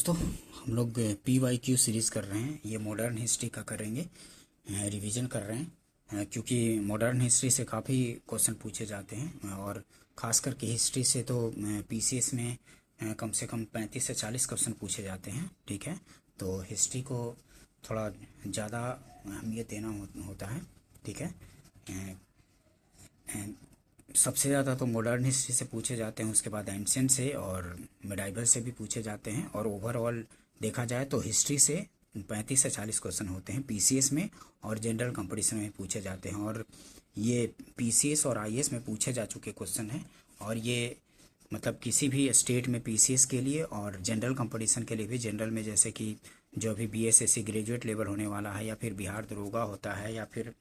दोस्तों, हम लोग PYQ सीरीज़ कर रहे हैं। ये मॉडर्न हिस्ट्री का करेंगे, रिवीजन कर रहे हैं क्योंकि मॉडर्न हिस्ट्री से काफ़ी क्वेश्चन पूछे जाते हैं और ख़ास करके हिस्ट्री से तो PCS में कम से कम 35 से 40 क्वेश्चन पूछे जाते हैं। ठीक है, तो हिस्ट्री को थोड़ा ज़्यादा अहमियत देना होता है। ठीक है, सबसे ज़्यादा तो मॉडर्न हिस्ट्री से पूछे जाते हैं, उसके बाद एंशिएंट से और मिडाइवल से भी पूछे जाते हैं। और ओवरऑल देखा जाए तो हिस्ट्री से 35 से 40 क्वेश्चन होते हैं PCS में और जनरल कंपटीशन में पूछे जाते हैं। और ये PCS और IAS में पूछे जा चुके क्वेश्चन हैं। और ये मतलब किसी भी स्टेट में PCS के लिए और जनरल कंपटीशन के लिए भी, जनरल में जैसे कि जो अभी BSSC ग्रेजुएट लेवल होने वाला है, या फिर बिहार दरोगा होता है, या फिर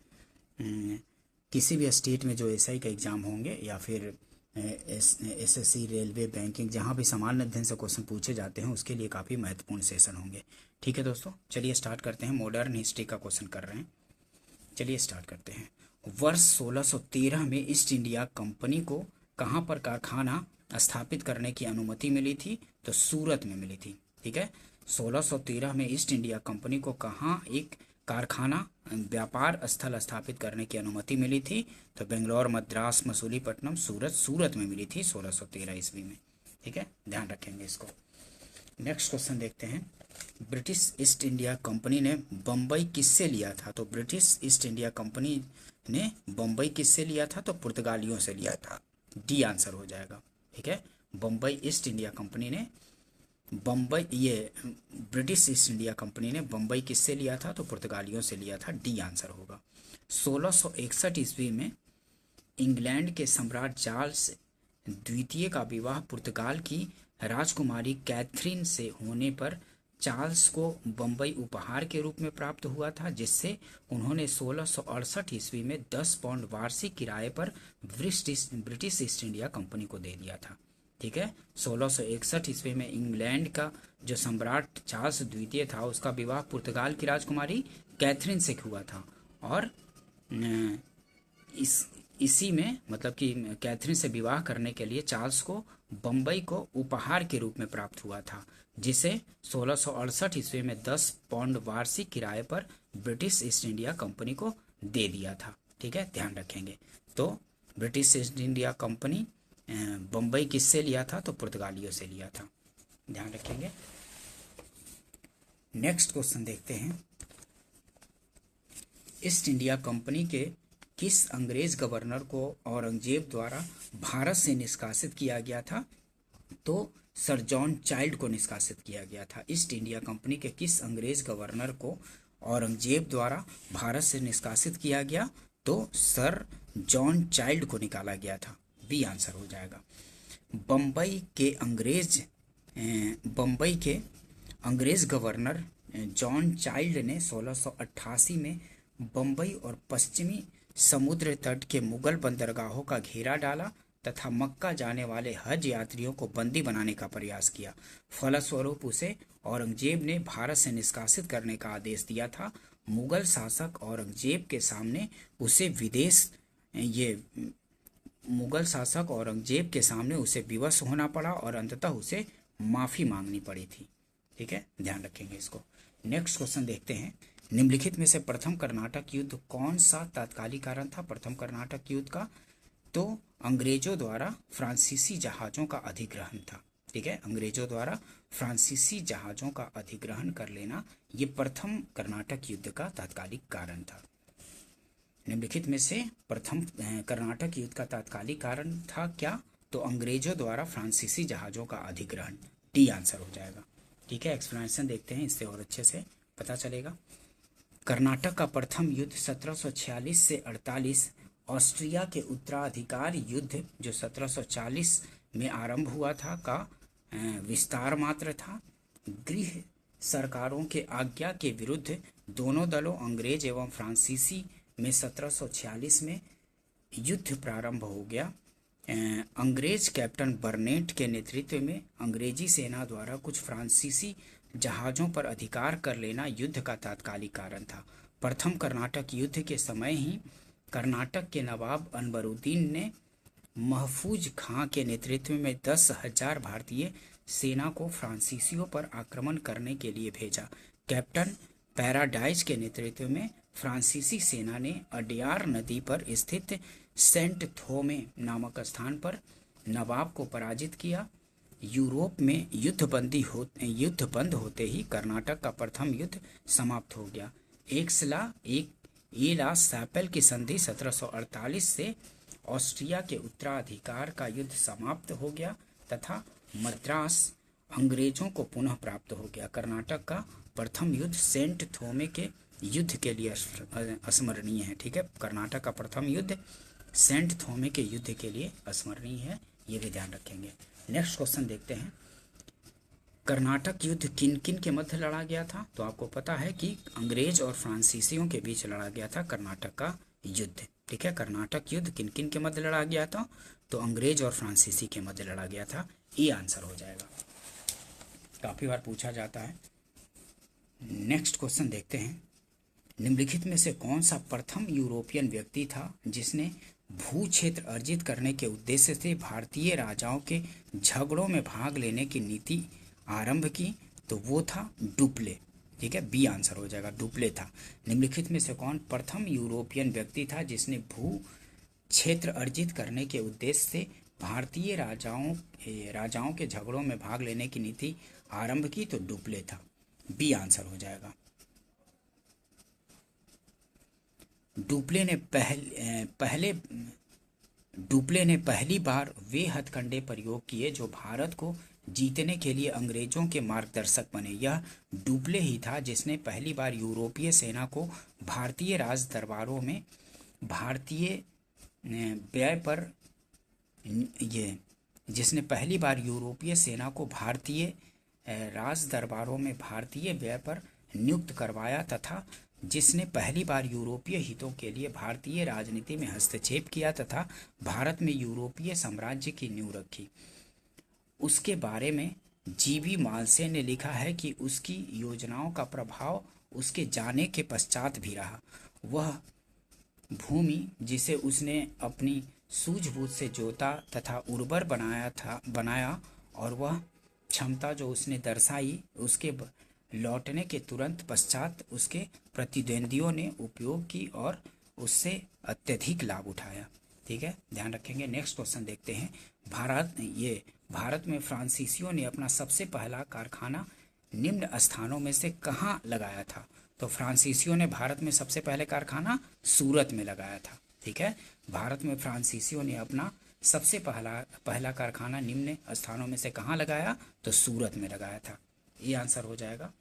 किसी भी स्टेट में जो SI का एग्ज़ाम होंगे, या फिर SSC, रेलवे, बैंकिंग, जहाँ भी सामान्य अध्ययन से क्वेश्चन पूछे जाते हैं, उसके लिए काफ़ी महत्वपूर्ण सेशन होंगे। ठीक है दोस्तों, चलिए स्टार्ट करते हैं। मॉडर्न हिस्ट्री का क्वेश्चन कर रहे हैं, चलिए स्टार्ट करते हैं। वर्ष 1613 में ईस्ट इंडिया कंपनी को कहाँ पर कारखाना स्थापित करने की अनुमति मिली थी? तो सूरत में मिली थी। ठीक है, 1613 में ईस्ट इंडिया कंपनी को कहाँ एक कारखाना, व्यापार स्थल स्थापित करने की अनुमति मिली थी? तो बेंगलोर, मद्रास, मसूलीपट्टनम, सूरत में मिली थी 1613 ईस्वी में। ठीक है, ध्यान रखेंगे इसको। नेक्स्ट क्वेश्चन देखते हैं। ब्रिटिश ईस्ट इंडिया कंपनी ने बम्बई किससे लिया था? तो ब्रिटिश ईस्ट इंडिया कंपनी ने बम्बई किससे लिया था? तो पुर्तगालियों से लिया था। डी आंसर हो जाएगा। ठीक है, बम्बई ईस्ट इंडिया कंपनी ने ब्रिटिश ईस्ट इंडिया कंपनी ने बम्बई किससे लिया था? तो पुर्तगालियों से लिया था। डी आंसर होगा। 1661 ईस्वी में इंग्लैंड के सम्राट चार्ल्स द्वितीय का विवाह पुर्तगाल की राजकुमारी कैथरीन से होने पर चार्ल्स को बम्बई उपहार के रूप में प्राप्त हुआ था, जिससे उन्होंने 1668 ईस्वी में 10 पाउंड वार्षिक किराए पर ब्रिटिश ईस्ट इंडिया कंपनी को दे दिया था। ठीक है, 1661 ईस्वी में इंग्लैंड का जो सम्राट चार्ल्स द्वितीय था, उसका विवाह पुर्तगाल की राजकुमारी कैथरीन से हुआ था। और इसी में मतलब कि कैथरीन से विवाह करने के लिए चार्ल्स को बम्बई को उपहार के रूप में प्राप्त हुआ था, जिसे 1668 ईस्वी में 10 पाउंड वार्षिक किराए पर ब्रिटिश ईस्ट इंडिया कंपनी को दे दिया था। ठीक है, ध्यान रखेंगे। तो British east India company Bombay किससे लिया था? तो पुर्तगालियों से लिया था। ध्यान रखेंगे। नेक्स्ट क्वेश्चन देखते हैं। ईस्ट इंडिया कंपनी के किस अंग्रेज गवर्नर को औरंगजेब द्वारा भारत से निष्कासित किया गया था? तो सर जॉन चाइल्ड को निष्कासित किया गया था। ईस्ट इंडिया कंपनी के किस अंग्रेज गवर्नर को औरंगजेब द्वारा भारत से निष्कासित किया गया? तो सर जॉन चाइल्ड को निकाला गया था। बी आंसर हो जाएगा। बम्बई के अंग्रेज गवर्नर जॉन चाइल्ड ने 1688 में बम्बई और पश्चिमी समुद्र तट के मुगल बंदरगाहों का घेरा डाला तथा मक्का जाने वाले हज यात्रियों को बंदी बनाने का प्रयास किया। फलस्वरूप उसे औरंगजेब ने भारत से निष्कासित करने का आदेश दिया था। मुगल शासक औरंगजेब के सामने उसे विवश होना पड़ा और अंततः उसे माफी मांगनी पड़ी थी। ठीक है, ध्यान रखेंगे इसको। नेक्स्ट क्वेश्चन देखते हैं। निम्नलिखित में से प्रथम कर्नाटक युद्ध कौन सा तात्कालिक कारण था? प्रथम कर्नाटक युद्ध का तो अंग्रेजों द्वारा फ्रांसीसी जहाज़ों का अधिग्रहण था। ठीक है, अंग्रेजों द्वारा फ्रांसीसी जहाज़ों का अधिग्रहण कर लेना, ये प्रथम कर्नाटक युद्ध का तात्कालिक कारण था। निम्नलिखित में से प्रथम कर्नाटक युद्ध का तात्कालिक कारण था क्या? तो अंग्रेजों द्वारा फ्रांसीसी जहाज़ों का अधिग्रहण। डी आंसर हो जाएगा। ठीक है, एक्सप्लेनेशन देखते हैं, इससे और अच्छे से पता चलेगा। कर्नाटक का प्रथम युद्ध 1746 से 48 ऑस्ट्रिया के उत्तराधिकार युद्ध जो 1740 में आरंभ हुआ था का विस्तार मात्र था। गृह सरकारों के आज्ञा के विरुद्ध दोनों दलों अंग्रेज एवं फ्रांसीसी में 1746 में युद्ध प्रारंभ हो गया। अंग्रेज कैप्टन बर्नेट के नेतृत्व में अंग्रेजी सेना द्वारा कुछ फ्रांसीसी जहाज़ों पर अधिकार कर लेना युद्ध का तात्कालिक कारण था। प्रथम कर्नाटक युद्ध के समय ही कर्नाटक के नवाब अनवरुद्दीन ने महफूज खां के नेतृत्व में 10,000 भारतीय सेना को फ्रांसीसियों पर आक्रमण करने के लिए भेजा। कैप्टन पैराडाइज के नेतृत्व में फ्रांसीसी सेना ने अडयार नदी पर स्थित सेंट थोमे नामक स्थान पर नवाब को पराजित किया। यूरोप में युद्ध बंद होते ही कर्नाटक का प्रथम युद्ध समाप्त हो गया। एला सैपल की संधि 1748 से ऑस्ट्रिया के उत्तराधिकार का युद्ध समाप्त हो गया तथा मद्रास अंग्रेजों को पुनः प्राप्त हो गया। कर्नाटक का प्रथम युद्ध सेंट थोमे के युद्ध के लिए स्मरणीय है। ठीक है, कर्नाटक का प्रथम युद्ध सेंट थोमे के युद्ध के लिए स्मरणीय है, ये भी ध्यान रखेंगे। नेक्स्ट क्वेश्चन देखते हैं, कर्नाटक युद्ध किन किन के मध्य लड़ा गया था? तो आपको पता है कि अंग्रेज और फ्रांसीसियों के बीच लड़ा गया था कर्नाटक का युद्ध। ठीक है, कर्नाटक युद्ध किन किन के मध्य लड़ा गया था? तो अंग्रेज और फ्रांसीसी के मध्य लड़ा गया था, ये आंसर हो जाएगा। काफी बार पूछा जाता है। नेक्स्ट क्वेश्चन देखते हैं, निम्नलिखित में से कौन सा प्रथम यूरोपियन व्यक्ति था जिसने भू क्षेत्र अर्जित करने के उद्देश्य से भारतीय राजाओं के झगड़ों में भाग लेने की नीति आरंभ की? तो वो था डुप्ले। ठीक है, बी आंसर हो जाएगा, डुप्ले था। निम्नलिखित में से कौन प्रथम यूरोपियन व्यक्ति था जिसने भू क्षेत्र अर्जित करने के उद्देश्य से भारतीय राजाओं के झगड़ों में भाग लेने की नीति आरंभ की? तो डुप्ले था, बी आंसर हो जाएगा। डुप्ले ने पहली बार वे हथकंडे प्रयोग किए जो भारत को जीतने के लिए अंग्रेजों के मार्गदर्शक बने। यह डुप्ले ही था जिसने पहली बार यूरोपीय सेना को भारतीय राज दरबारों में भारतीय व्यय पर जिसने पहली बार यूरोपीय सेना को भारतीय राज दरबारों में भारतीय व्यय पर नियुक्त करवाया तथा जिसने पहली बार यूरोपीय हितों के लिए भारतीय राजनीति में हस्तक्षेप किया तथा भारत में यूरोपीय साम्राज्य की नींव रखी। उसके बारे में जीबी मालसे ने लिखा है कि उसकी योजनाओं का प्रभाव उसके जाने के पश्चात भी रहा। वह भूमि जिसे उसने अपनी सूझबूझ से जोता तथा उर्वर बनाया और वह क्षमता जो उसने दर्शाई उसके लौटने के तुरंत पश्चात उसके प्रतिद्वंदियों ने उपयोग की और उससे अत्यधिक लाभ उठाया। ठीक है, ध्यान रखेंगे। नेक्स्ट क्वेश्चन देखते हैं, भारत में फ्रांसीसियों ने अपना सबसे पहला कारखाना निम्न स्थानों में से कहाँ लगाया था? तो फ्रांसीसियों ने भारत में सबसे पहले कारखाना सूरत में लगाया था। ठीक है, भारत में फ्रांसीसियों ने अपना सबसे पहला कारखाना निम्न स्थानों में से कहाँ लगाया? तो सूरत में लगाया था, ये आंसर हो जाएगा।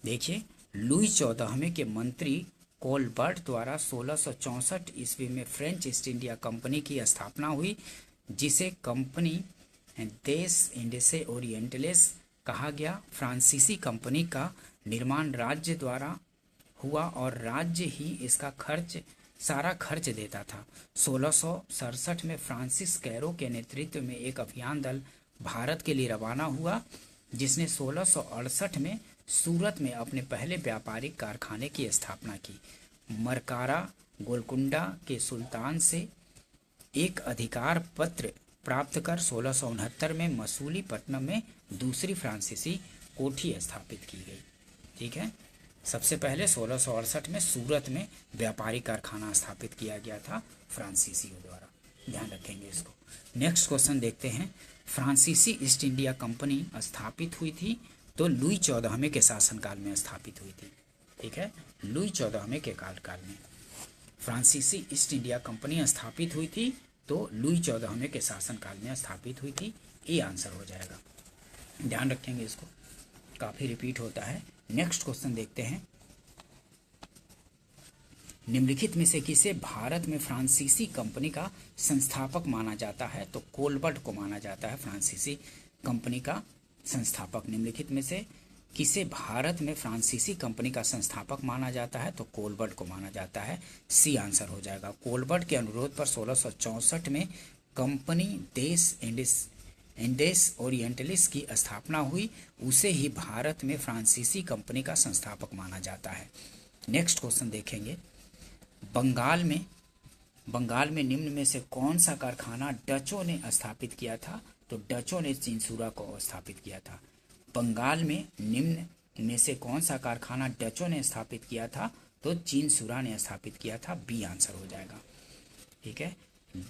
देखिए, लुई 14वें के मंत्री कोलबर्ट द्वारा 1664 ईस्वी में फ्रेंच ईस्ट इंडिया कंपनी की स्थापना हुई, जिसे कंपनी देस इंडिसे ओरिएंटलेस कहा गया। फ्रांसीसी कंपनी का निर्माण राज्य द्वारा हुआ और राज्य ही इसका सारा खर्च देता था। 1667 में फ्रांसिस कैरो के नेतृत्व में एक अभियान दल भारत के लिए रवाना हुआ, जिसने 1668 में सूरत में अपने पहले व्यापारिक कारखाने की स्थापना की। मरकारा गोलकुंडा के सुल्तान से एक अधिकार पत्र प्राप्त कर 1669 में मसूलीपट्टनम में दूसरी फ्रांसीसी कोठी स्थापित की गई। ठीक है, सबसे पहले 1668 में सूरत में व्यापारिक कारखाना स्थापित किया गया था फ्रांसीसियों द्वारा, ध्यान रखेंगे इसको। नेक्स्ट क्वेश्चन देखते हैं, फ्रांसीसी ईस्ट इंडिया कंपनी स्थापित हुई थी तो लुई 14वें के शासनकाल में स्थापित हुई थी। ठीक है, लुई 14वें के काल में फ्रांसीसी ईस्ट इंडिया कंपनी स्थापित हुई थी तो लुई 14वें के शासनकाल में स्थापित हुई थी, ये आंसर हो जाएगा। ध्यान रखेंगे इसको, काफी रिपीट होता है। नेक्स्ट क्वेश्चन देखते हैं, निम्नलिखित में से किसे भारत में फ्रांसीसी कंपनी का संस्थापक माना जाता है? तो कोलबर्ट को माना जाता है फ्रांसीसी कंपनी का संस्थापक। निम्नलिखित में से किसे भारत में फ्रांसीसी कंपनी का संस्थापक माना जाता है? तो कोलबर्ट को माना जाता है, सी आंसर हो जाएगा। कोलबर्ट के अनुरोध पर 1664 में कंपनी देस इंडेस ओरिएंटलिस की स्थापना हुई, उसे ही भारत में फ्रांसीसी कंपनी का संस्थापक माना जाता है। नेक्स्ट क्वेश्चन देखेंगे, बंगाल में निम्न में से कौन सा कारखाना डचों ने स्थापित किया था? तो डचों ने चिंसूरा को स्थापित किया था। बंगाल में निम्न में से कौन सा कारखाना डचों ने स्थापित किया था? तो चिंसूरा ने स्थापित किया था। बी आंसर हो जाएगा। ठीक है।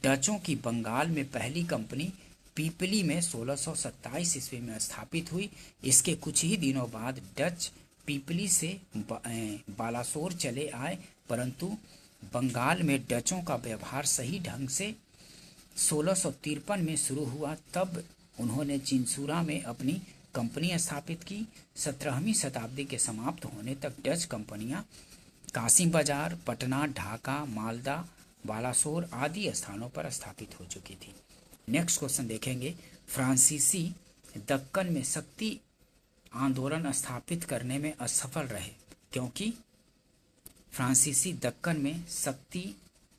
डचों की बंगाल में पहली कंपनी पीपली में 1627 ईस्वी में स्थापित हुई। इसके कुछ ही दिनों बाद डच पीपली से बालासोर चले आए, परंतु बंगाल में डचों का व्यवहार सही ढंग से 1653 में शुरू हुआ। तब उन्होंने चिंसूरा में अपनी कंपनी स्थापित की। 17वीं शताब्दी के समाप्त होने तक डच कंपनियां कासिम बाजार, पटना, ढाका, मालदा, बालासोर आदि स्थानों पर स्थापित हो चुकी थी। नेक्स्ट क्वेश्चन देखेंगे। फ्रांसीसी दक्कन में शक्ति आंदोलन स्थापित करने में असफल रहे, क्योंकि फ्रांसीसी दक्कन में शक्ति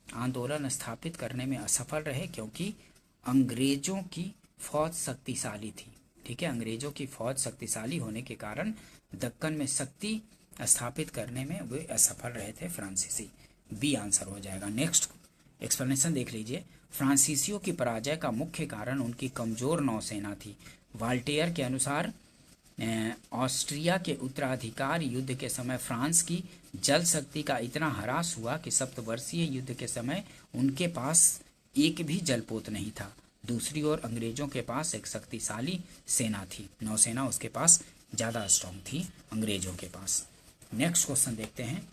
आंदोलन स्थापित करने में असफल रहे क्योंकि अंग्रेजों की फौज शक्तिशाली थी। ठीक है, अंग्रेजों की फौज शक्तिशाली होने के कारण दक्कन में शक्ति स्थापित करने में वे असफल रहे थे फ्रांसीसी। बी आंसर हो जाएगा। नेक्स्ट एक्सप्लेनेशन देख लीजिए। फ्रांसीसियों की पराजय का मुख्य कारण उनकी कमजोर नौसेना थी। वाल्टेयर के अनुसार ऑस्ट्रिया के उत्तराधिकार युद्ध के समय फ्रांस की जल शक्ति का इतना ह्रास हुआ कि सप्तवर्षीय युद्ध के समय उनके पास एक भी जलपोत नहीं था। दूसरी ओर अंग्रेजों के पास एक शक्तिशाली सेना थी, नौसेना उसके पास ज़्यादा स्ट्रांग थी अंग्रेजों के पास। नेक्स्ट क्वेश्चन देखते हैं।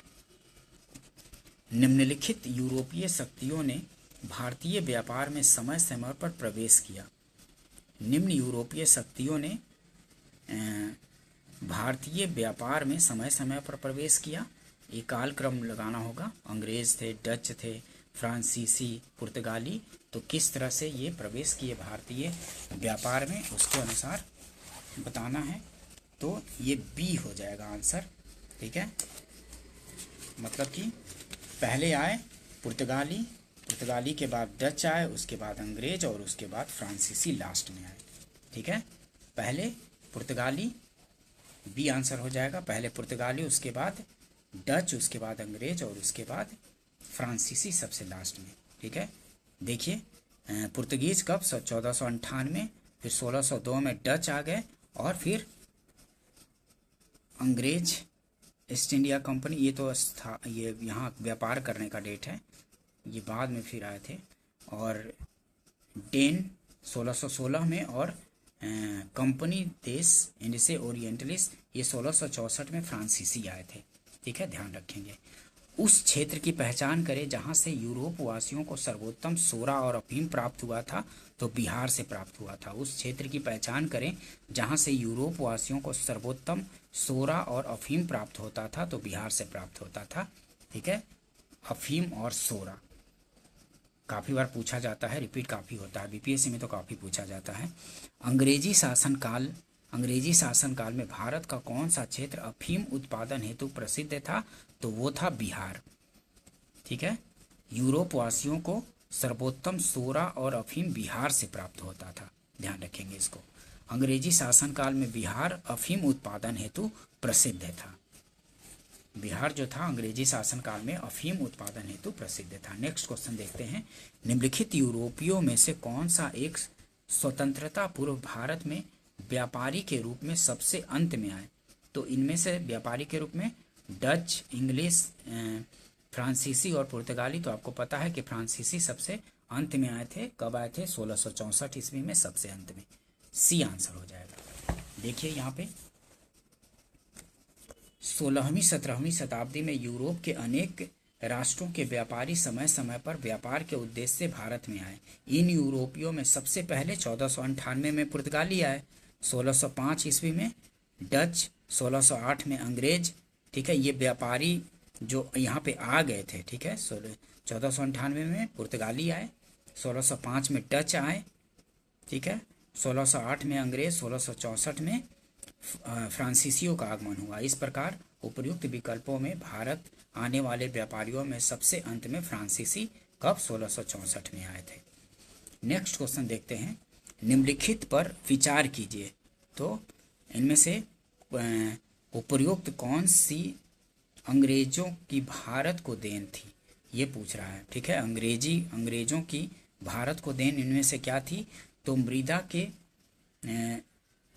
निम्नलिखित यूरोपीय शक्तियों ने भारतीय व्यापार में समय समय पर प्रवेश किया। निम्न यूरोपीय शक्तियों ने भारतीय व्यापार में समय समय पर प्रवेश किया। ये कालक्रम लगाना होगा। अंग्रेज थे, डच थे, फ्रांसीसी, पुर्तगाली, तो किस तरह से ये प्रवेश किए भारतीय व्यापार में उसके अनुसार बताना है। तो ये बी हो जाएगा आंसर। ठीक है, मतलब कि पहले आए पुर्तगाली के बाद डच आए, उसके बाद अंग्रेज और उसके बाद फ्रांसीसी लास्ट में आए। ठीक है, पहले पुर्तगाली, बी आंसर हो जाएगा। पहले पुर्तगाली, उसके बाद डच, उसके बाद अंग्रेज और उसके बाद फ्रांसीसी सबसे लास्ट में। ठीक है, देखिए पुर्तगीज कब 1498, फिर 1602 में डच आ गए और फिर अंग्रेज ईस्ट इंडिया कंपनी, ये तो ये यहाँ व्यापार करने का डेट है, ये बाद में फिर आए थे। और डेन 1616 में और कंपनी देश इंडिसे ओरिएंटलिस ये 1664 में फ्रांसीसी आए थे। ठीक है, ध्यान रखेंगे। उस क्षेत्र की पहचान करें जहां से यूरोप वासियों को सर्वोत्तम सोरा और अफीम प्राप्त हुआ था, तो बिहार से प्राप्त हुआ था। उस क्षेत्र की पहचान करें जहां से यूरोप वासियों को सर्वोत्तम सोरा और अफीम प्राप्त होता था, तो बिहार से प्राप्त होता था। ठीक है, अफीम और सोरा काफ़ी बार पूछा जाता है, रिपीट काफ़ी होता है, बीपीएससी में तो काफ़ी पूछा जाता है। अंग्रेजी शासनकाल में भारत का कौन सा क्षेत्र अफीम उत्पादन हेतु प्रसिद्ध था? तो वो था बिहार। ठीक है, यूरोप वासियों को सर्वोत्तम सोरा और अफीम बिहार से प्राप्त होता था, ध्यान रखेंगे इसको। अंग्रेजी शासनकाल में बिहार अफीम उत्पादन हेतु प्रसिद्ध था। बिहार जो था अंग्रेजी शासनकाल में अफीम उत्पादन हेतु प्रसिद्ध था। नेक्स्ट क्वेश्चन देखते हैं। निम्नलिखित यूरोपियों में से कौन सा एक स्वतंत्रता पूर्व भारत में व्यापारी के रूप में सबसे अंत में आए? तो इनमें से व्यापारी के रूप में डच, इंग्लिश, फ्रांसीसी और पुर्तगाली। तो आपको पता है कि फ्रांसीसी सबसे अंत में आए थे। कब आए थे? 1664 ईस्वी में सबसे अंत में। सी आंसर हो जाएगा। देखिए यहाँ पे 16वीं 17वीं शताब्दी में यूरोप के अनेक राष्ट्रों के व्यापारी समय समय पर व्यापार के उद्देश्य से भारत में आए। इन यूरोपियों में सबसे पहले 1498 में पुर्तगाली आए, 1605 ईस्वी में डच, 1608 में अंग्रेज। ठीक है, ये व्यापारी जो यहाँ पे आ गए थे। ठीक है, 1498 में पुर्तगाली आए, 1605 में डच आए। ठीक है, 1608 में अंग्रेज, 1664 में फ्रांसीसियों का आगमन हुआ। इस प्रकार उपर्युक्त विकल्पों में भारत आने वाले व्यापारियों में सबसे अंत में फ्रांसीसी कब? 1664 में आए थे। नेक्स्ट क्वेश्चन देखते हैं। निम्नलिखित पर विचार कीजिए। तो इनमें से उपर्युक्त कौन सी अंग्रेजों की भारत को देन थी, ये पूछ रहा है। ठीक है, अंग्रेजों की भारत को देन इनमें से क्या थी? तो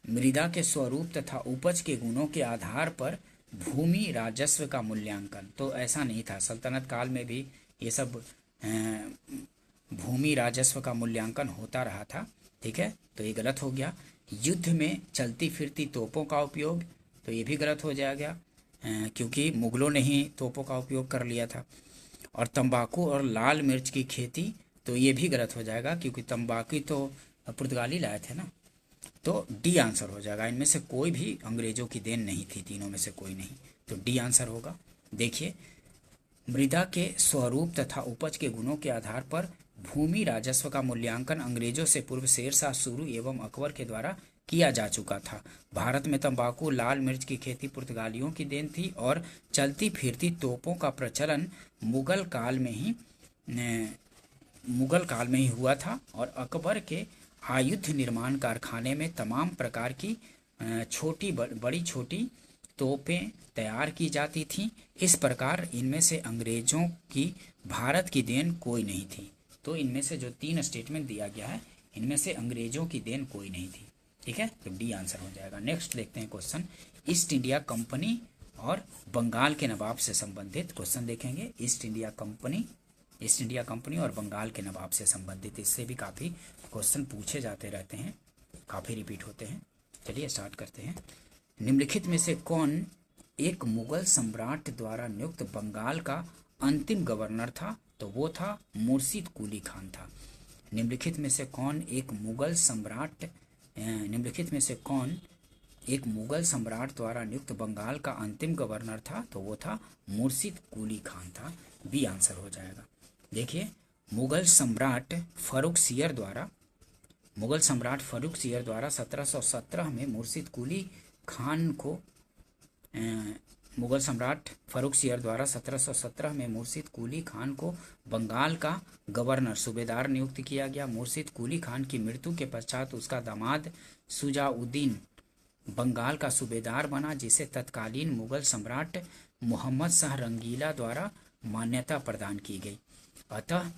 मृदा के स्वरूप तथा उपज के गुणों के आधार पर भूमि राजस्व का मूल्यांकन। तो ऐसा नहीं था, सल्तनत काल में भी ये सब भूमि राजस्व का मूल्यांकन होता रहा था। ठीक है, तो ये गलत हो गया। युद्ध में चलती फिरती तोपों का उपयोग, तो ये भी गलत हो जाएगा क्योंकि मुगलों ने ही तोपों का उपयोग कर लिया था। और तंबाकू और लाल मिर्च की खेती, तो ये भी गलत हो जाएगा क्योंकि तंबाकू तो पुर्तगाली लाए थे ना। तो डी आंसर हो जाएगा। इनमें से कोई भी अंग्रेजों की देन नहीं थी, तीनों में से कोई नहीं, तो डी आंसर होगा। देखिए, मृदा के स्वरूप तथा उपज के गुणों के आधार पर भूमि राजस्व का मूल्यांकन अंग्रेजों से पूर्व शेरशाह सूरी एवं अकबर के द्वारा किया जा चुका था। भारत में तंबाकू लाल मिर्च की खेती पुर्तगालियों की देन थी और चलती फिरती तोपों का प्रचलन मुगल काल में ही हुआ था। और अकबर के आयुध निर्माण कारखाने में तमाम प्रकार की छोटी बड़ी छोटी तोपें तैयार की जाती थीं। इस प्रकार इनमें से अंग्रेजों की भारत की देन कोई नहीं थी। तो इनमें से जो 3 स्टेटमेंट दिया गया है, इनमें से अंग्रेजों की देन कोई नहीं थी। ठीक है, तो डी आंसर हो जाएगा। नेक्स्ट देखते हैं क्वेश्चन, ईस्ट इंडिया कंपनी और बंगाल के नवाब से संबंधित क्वेश्चन देखेंगे। ईस्ट इंडिया कंपनी और बंगाल के नवाब से संबंधित, इससे भी काफ़ी क्वेश्चन पूछे जाते रहते हैं, काफ़ी रिपीट होते हैं। चलिए स्टार्ट करते हैं। निम्नलिखित में से कौन एक मुगल सम्राट द्वारा नियुक्त बंगाल का अंतिम गवर्नर था? तो वो था मुर्शिद कुली खान था। निम्नलिखित में से कौन एक मुगल सम्राट द्वारा नियुक्त बंगाल का अंतिम गवर्नर था? तो वो था मुर्शिद कुली खान था। बी आंसर हो जाएगा। देखिए, मुगल सम्राट फर्रुख सियर द्वारा 1717 में मुर्शिद कुली खान को बंगाल का गवर्नर सूबेदार नियुक्त किया गया। मुर्शिद कुली खान की मृत्यु के पश्चात उसका दामाद शुजाउद्दीन बंगाल का सूबेदार बना, जिसे तत्कालीन मुगल सम्राट मोहम्मद शाह रंगीला द्वारा मान्यता प्रदान की गई। अतः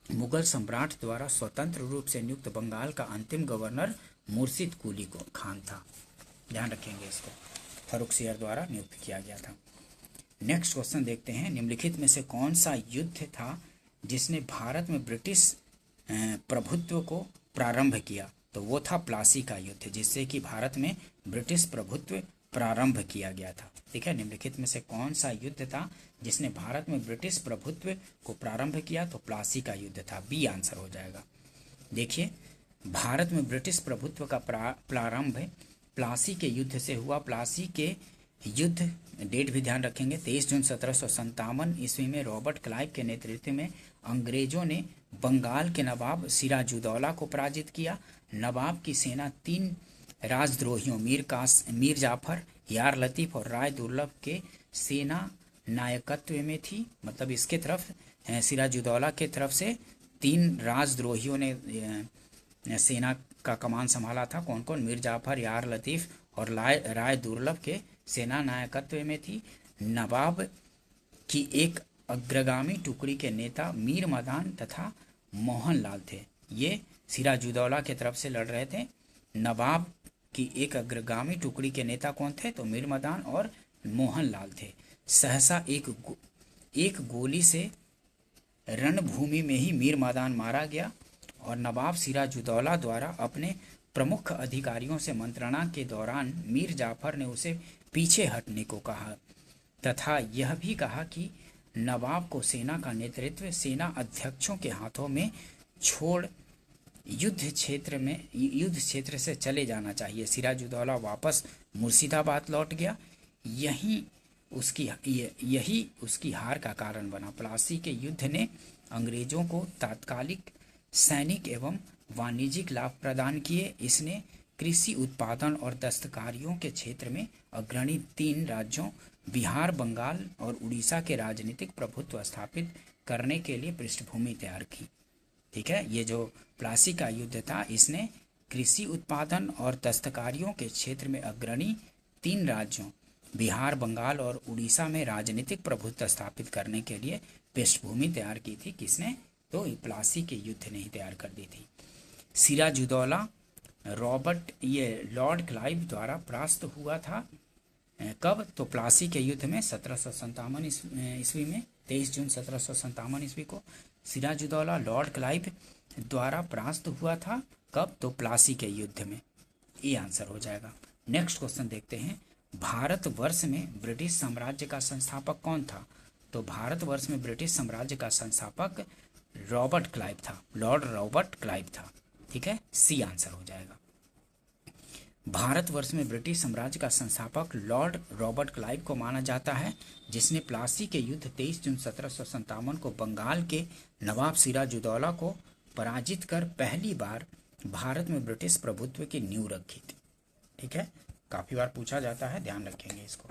मुगल सम्राट द्वारा स्वतंत्र रूप से नियुक्त बंगाल का अंतिम गवर्नर मुर्शिद कुली खान था। ध्यान रखेंगे इसको, फर्रुख सियर द्वारा नियुक्त किया गया था। नेक्स्ट क्वेश्चन देखते हैं। निम्नलिखित में से कौन सा युद्ध था जिसने भारत में ब्रिटिश प्रभुत्व को प्रारंभ किया? तो वो था प्लासी का युद्ध, जिससे कि भारत में ब्रिटिश प्रभुत्व प्रारंभ किया गया था। ठीक है, निम्नलिखित में से कौन सा युद्ध था जिसने भारत में ब्रिटिश प्रभुत्व को प्रारंभ किया? तो प्लासी का युद्ध था। बी आंसर हो जाएगा। देखिए, भारत में ब्रिटिश प्रभुत्व का प्रारंभ प्लासी के युद्ध से हुआ। प्लासी के युद्ध, डेट भी ध्यान रखेंगे, 23 जून 1757 ईस्वी में रॉबर्ट क्लाइव के नेतृत्व में अंग्रेजों ने बंगाल के नवाब सिराजुद्दौला को पराजित किया। नवाब की सेना 3 राजद्रोहियों मीर जाफर, यार लतीफ और राय दुर्लभ के सेना नायकत्व में थी। मतलब इसके तरफ सिराजुद्दौला के तरफ से 3 राजद्रोहियों ने सेना का कमान संभाला था। कौन कौन? मीर जाफर, यार लतीफ और राय दुर्लभ के सेना नायकत्व में थी। नवाब की एक अग्रगामी टुकड़ी के नेता मीर मदान तथा मोहन लाल थे। ये सिराजुद्दौला के तरफ से लड़ रहे थे। नवाब की एक अग्रगामी टुकड़ी के नेता कौन थे? तो मीर मदान और मोहन लाल थे। सहसा एक गोली से रणभूमि में ही मीर मदान मारा गया और नवाब सिराजुद्दौला द्वारा अपने प्रमुख अधिकारियों से मंत्रणा के दौरान मीर जाफर ने उसे पीछे हटने को कहा तथा यह भी कहा कि नवाब को सेना का नेतृत्व सेना अध्यक्षों के हाथों में छोड़ युद्ध क्षेत्र से चले जाना चाहिए। सिराजुद्दौला वापस मुर्शिदाबाद लौट गया। यही उसकी हार का कारण बना। प्लासी के युद्ध ने अंग्रेजों को तात्कालिक सैनिक एवं वाणिज्यिक लाभ प्रदान किए। इसने कृषि उत्पादन और दस्तकारियों के क्षेत्र में अग्रणी 3 राज्यों बिहार, बंगाल और उड़ीसा के राजनीतिक प्रभुत्व स्थापित करने के लिए पृष्ठभूमि तैयार की। ठीक है, ये जो प्लासी का युद्ध था, इसने कृषि उत्पादन और दस्तकारियों के क्षेत्र में अग्रणी 3 राज्यों बिहार, बंगाल और उड़ीसा में राजनीतिक प्रभुत्व स्थापित करने के लिए पृष्ठभूमि तैयार की थी। किसने? तो प्लासी के युद्ध ने ही तैयार कर दी थी। सिराजुद्दौला लॉर्ड क्लाइव द्वारा परास्त हुआ था। कब? तो प्लासी के युद्ध में 1757 ईस्वी में, 23 जून 1757 ईस्वी को सिराजुद्दौला लॉर्ड क्लाइव द्वारा परास्त हुआ था। कब? तो प्लासी के युद्ध में। ये आंसर हो जाएगा। नेक्स्ट क्वेश्चन देखते हैं, भारतवर्ष में ब्रिटिश साम्राज्य का संस्थापक कौन था? तो भारतवर्ष में ब्रिटिश साम्राज्य का संस्थापक रॉबर्ट क्लाइव था, लॉर्ड रॉबर्ट क्लाइव था। ठीक है, सी आंसर हो जाएगा। भारतवर्ष में ब्रिटिश साम्राज्य का संस्थापक लॉर्ड रॉबर्ट क्लाइव को माना जाता है, जिसने प्लासी के युद्ध 23 जून 1757 को बंगाल के नवाब सिराजुद्दौला को पराजित कर पहली बार भारत में ब्रिटिश प्रभुत्व की नींव रखी थी। ठीक है, काफी बार पूछा जाता है, ध्यान रखेंगे इसको।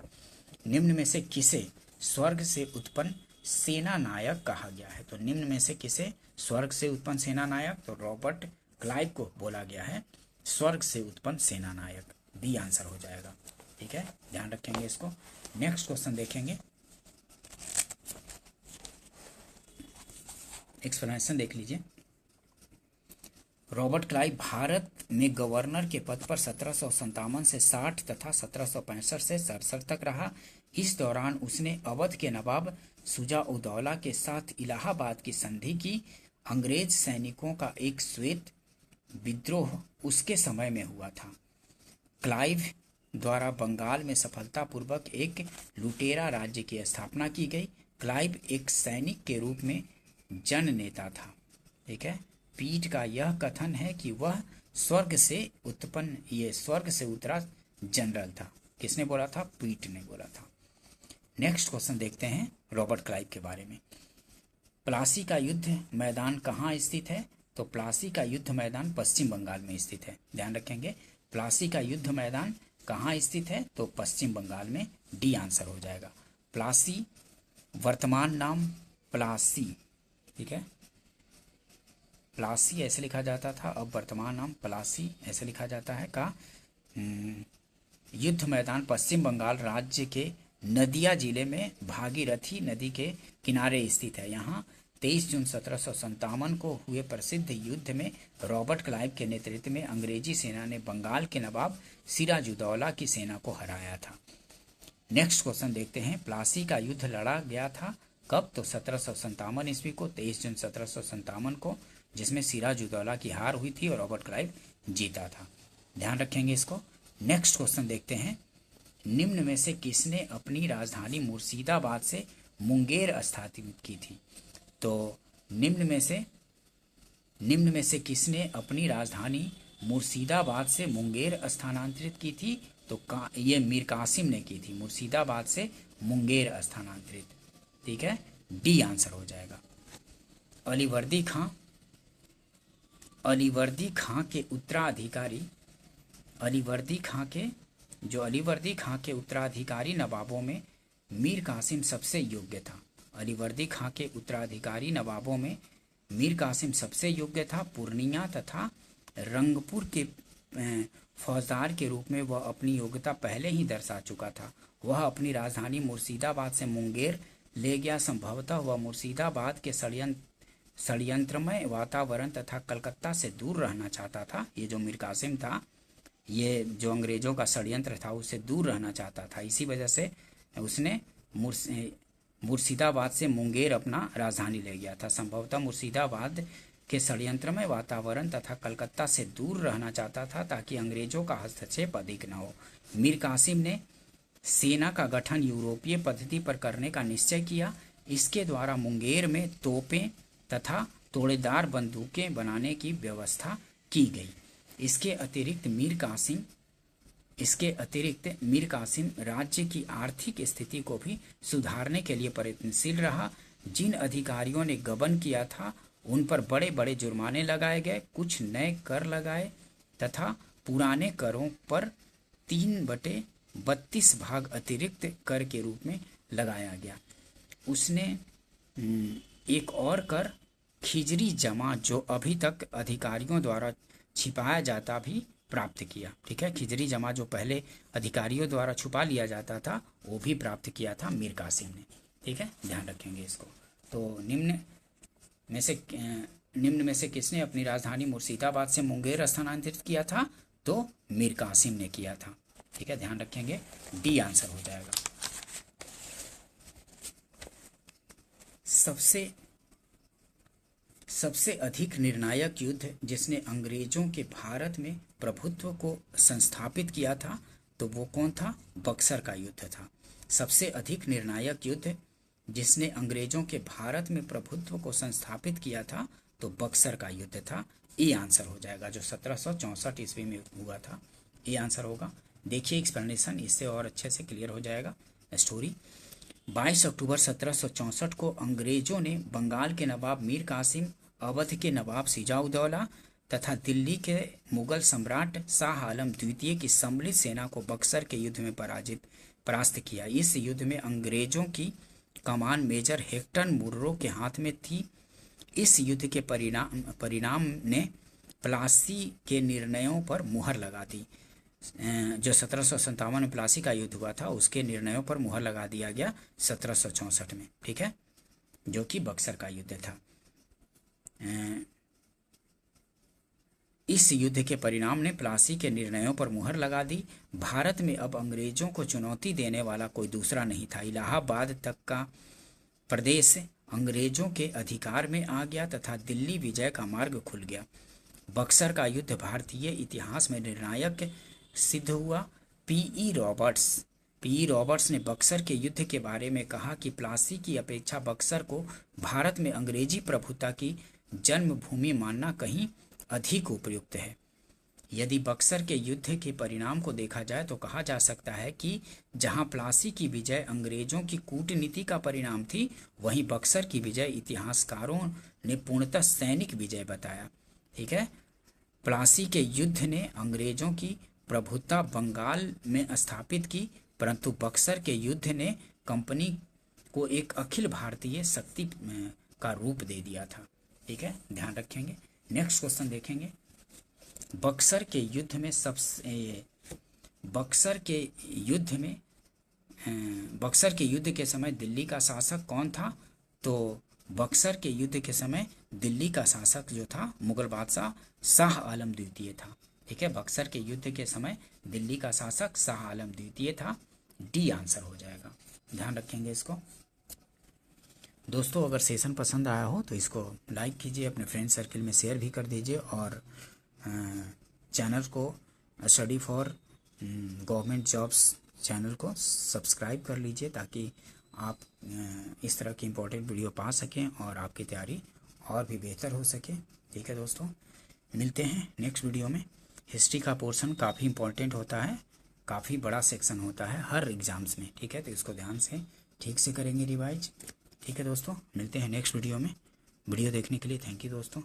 निम्न में से किसे स्वर्ग से उत्पन्न सेना नायक कहा गया है? तो निम्न में से किसे स्वर्ग से उत्पन्न सेना नायक? तो रॉबर्ट क्लाइव को बोला गया है स्वर्ग से उत्पन्न सेना नायक। बी आंसर हो जाएगा। ठीक है, ध्यान रखेंगे इसको। नेक्स्ट क्वेश्चन देखेंगे, एक्सप्लेनेशन देख लीजिए। रॉबर्ट क्लाइव भारत में गवर्नर के पद पर 1757 से 60 तथा 1765 से 67 तक रहा। इस दौरान उसने अवध के नवाब शुजा-उद-दौला के साथ इलाहाबाद की संधि की। अंग्रेज सैनिकों का एक श्वेत विद्रोह उसके समय में हुआ था। क्लाइव द्वारा बंगाल में सफलतापूर्वक एक लुटेरा राज्य की स्थापना की गई। क्लाइव एक सैनिक के रूप में जन नेता था। ठीक है, पीट का यह कथन है कि वह स्वर्ग से उतरा जनरल था। किसने बोला था? पीट ने बोला था। नेक्स्ट क्वेश्चन देखते हैं रॉबर्ट क्लाइव के बारे में। प्लासी का युद्ध मैदान कहाँ स्थित है? तो प्लासी का युद्ध मैदान पश्चिम बंगाल में स्थित है। ध्यान रखेंगे, प्लासी का युद्ध मैदान कहाँ स्थित है? तो पश्चिम बंगाल में। डी आंसर हो जाएगा। प्लासी वर्तमान नाम प्लासी। ठीक है, प्लासी ऐसे लिखा जाता था, अब वर्तमान नाम प्लासी ऐसे लिखा जाता है का। युद्ध मैदान पश्चिम बंगाल राज्य के नदिया जिले में भागीरथी नदी के किनारे स्थित है। यहाँ 23 जून 1757 को हुए प्रसिद्ध युद्ध में रॉबर्ट क्लाइव के नेतृत्व में अंग्रेजी सेना ने बंगाल के नवाब सिराजुद्दौला की सेना को हराया था। नेक्स्ट क्वेश्चन देखते हैं, प्लासी का युद्ध लड़ा गया था कब? तो 1757 ईस्वी को, 23 जून 1757 को, जिसमें सिराजुद्दौला की हार हुई थी और रॉबर्ट क्लाइव जीता था। ध्यान रखेंगे इसको। नेक्स्ट क्वेश्चन देखते हैं, निम्न में से किसने अपनी राजधानी मुर्शिदाबाद से मुंगेर स्थापित की थी? तो निम्न में से किसने अपनी राजधानी मुर्शिदाबाद से मुंगेर स्थानांतरित की थी? तो ये मीर कासिम ने की थी, मुर्शिदाबाद से मुंगेर स्थानांतरित। ठीक है, डी आंसर हो जाएगा। अलीवर्दी खां के उत्तराधिकारी नवाबों में मीर कासिम सबसे योग्य था। अलीवर्दी खां के उत्तराधिकारी नवाबों में मीर कासिम सबसे योग्य था। पूर्णिया तथा रंगपुर के फौजदार के रूप में वह अपनी योग्यता पहले ही दर्शा चुका था। वह अपनी राजधानी मुर्शिदाबाद से मुंगेर ले गया। संभवतः वह मुर्शिदाबाद के षड्यंत्रमय वातावरण तथा कलकत्ता से दूर रहना चाहता था। ये जो मीर कासिम था, ये जो अंग्रेजों का षड्यंत्र था उससे दूर रहना चाहता था। इसी वजह से उसने मुर्शिदाबाद से मुंगेर अपना राजधानी ले गया था। संभवतः मुर्शिदाबाद के षड्यंत्रमय वातावरण तथा कलकत्ता से दूर रहना चाहता था ताकि अंग्रेजों का हस्तक्षेप अधिक न हो। मीर कासिम ने सेना का गठन यूरोपीय पद्धति पर करने का निश्चय किया। इसके द्वारा मुंगेर में तोपें तथा तोड़ेदार बंदूकें बनाने की व्यवस्था की गई। इसके अतिरिक्त मीर कासिम राज्य की आर्थिक स्थिति को भी सुधारने के लिए प्रयत्नशील रहा। जिन अधिकारियों ने गबन किया था उन पर बड़े बड़े जुर्माने लगाए गए, कुछ नए कर लगाए तथा पुराने करों पर 3/32 भाग अतिरिक्त कर के रूप में लगाया गया। उसने एक और कर खिजरी जमा, जो अभी तक अधिकारियों द्वारा छिपाया जाता, भी प्राप्त किया। ठीक है, खिजरी जमा जो पहले अधिकारियों द्वारा छुपा लिया जाता था वो भी प्राप्त किया था मीर कासिम ने। ठीक है, ध्यान रखेंगे इसको। तो निम्न में से निम्न में से किसने अपनी राजधानी मुर्शिदाबाद से मुंगेर स्थानांतरित किया था? तो मीर कासिम ने किया था। ठीक है, ध्यान रखेंगे, डी आंसर हो जाएगा। सबसे अधिक निर्णायक युद्ध जिसने अंग्रेजों के भारत में प्रभुत्व को संस्थापित किया था, तो वो कौन था? बक्सर का युद्ध था। सबसे अधिक निर्णायक युद्ध जिसने अंग्रेजों के भारत में प्रभुत्व को संस्थापित किया था, तो बक्सर का युद्ध था। ए आंसर हो जाएगा, जो 1764 ईस्वी में हुआ था। ए आंसर होगा। देखिए एक्सप्लेनेशन, इससे और अच्छे से क्लियर हो जाएगा स्टोरी। 22 अक्टूबर 1764 को अंग्रेजों ने बंगाल के नवाब मीर कासिम, अवध के नवाब सिराजउद्दौला तथा दिल्ली के मुगल सम्राट शाह आलम द्वितीय की सम्मिलित सेना को बक्सर के युद्ध में परास्त किया। इस युद्ध में अंग्रेजों की कमान मेजर हेक्टर मुर्रो के हाथ में थी। इस युद्ध के परिणाम ने प्लासी के निर्णयों पर मुहर लगा दी। जो 1757 में प्लासी का युद्ध हुआ था, उसके निर्णयों पर मुहर लगा दिया गया 1764 में। ठीक है, जो कि बक्सर का युद्ध था। इस युद्ध के परिणाम ने प्लासी के निर्णयों पर मुहर लगा दी। भारत में अब अंग्रेजों को चुनौती देने वाला कोई दूसरा नहीं था। इलाहाबाद तक का प्रदेश अंग्रेजों के अधिकार में आ गया तथा दिल्ली विजय का मार्ग खुल गया। बक्सर का युद्ध भारतीय इतिहास में निर्णायक सिद्ध हुआ। पी.ई. रॉबर्ट्स ने बक्सर के युद्ध के बारे में कहा कि प्लासी की अपेक्षा बक्सर को भारत में अंग्रेजी प्रभुता की जन्मभूमि मानना कहीं अधिक उपयुक्त है। यदि बक्सर के युद्ध के परिणाम को देखा जाए तो कहा जा सकता है कि जहां प्लासी की विजय अंग्रेजों की कूटनीति का परिणाम थी, वहीं बक्सर की विजय इतिहासकारों ने पूर्णतः सैनिक विजय बताया। ठीक है, प्लासी के युद्ध ने अंग्रेजों की प्रभुता बंगाल में स्थापित की, परंतु बक्सर के युद्ध ने कंपनी को एक अखिल भारतीय शक्ति का रूप दे दिया था। ठीक है, ध्यान रखेंगे। नेक्स्ट क्वेश्चन देखेंगे। बक्सर के युद्ध के समय दिल्ली का शासक कौन था? तो बक्सर के युद्ध के समय दिल्ली का शासक जो था, मुगल बादशाह शाह आलम द्वितीय था। ठीक है, बक्सर के युद्ध के समय दिल्ली का शासक शाह आलम द्वितीय था। डी आंसर हो जाएगा, ध्यान रखेंगे इसको। दोस्तों, अगर सेशन पसंद आया हो तो इसको लाइक कीजिए, अपने फ्रेंड सर्कल में शेयर भी कर दीजिए, और चैनल को study for government jobs channel को सब्सक्राइब कर लीजिए, ताकि आप इस तरह की इम्पोर्टेंट वीडियो पा सकें और आपकी तैयारी और भी बेहतर हो सके। ठीक है दोस्तों, मिलते हैं नेक्स्ट वीडियो में। हिस्ट्री का पोर्शन काफ़ी इम्पोर्टेंट होता है, काफ़ी बड़ा सेक्शन होता है हर एग्ज़ाम्स में। ठीक है, तो इसको ध्यान से ठीक से करेंगे रिवाइज। ठीक है दोस्तों, मिलते हैं नेक्स्ट वीडियो में। वीडियो देखने के लिए थैंक यू दोस्तों।